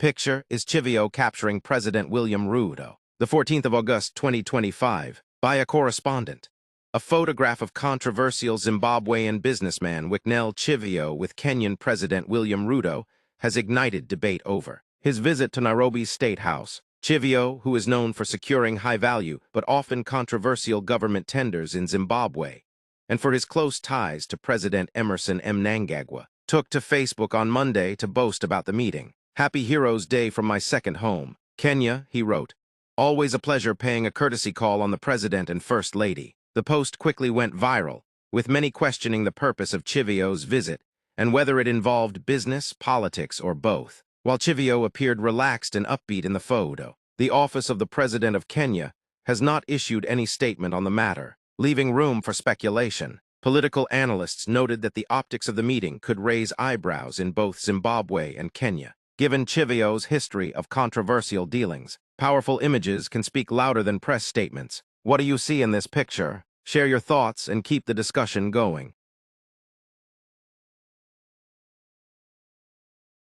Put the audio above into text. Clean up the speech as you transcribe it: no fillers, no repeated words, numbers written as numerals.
Picture is Chivhayo capturing President William Ruto, the 14th of August 2025, by a correspondent. A photograph of controversial Zimbabwean businessman Chivhayo with Kenyan President William Ruto has ignited debate over his visit to Nairobi's State House. Chivhayo, who is known for securing high-value but often controversial government tenders in Zimbabwe, and for his close ties to President Emmerson Mnangagwa, took to Facebook on Monday to boast about the meeting. "Happy Heroes Day from my second home, Kenya," he wrote. "Always a pleasure paying a courtesy call on the President and First Lady." The post quickly went viral, with many questioning the purpose of Chivhayo's visit and whether it involved business, politics, or both. While Chivhayo appeared relaxed and upbeat in the photo, the Office of the President of Kenya has not issued any statement on the matter, leaving room for speculation. Political analysts noted that the optics of the meeting could raise eyebrows in both Zimbabwe and Kenya. Given Chivhayo's history of controversial dealings, powerful images can speak louder than press statements. What do you see in this picture? Share your thoughts and keep the discussion going.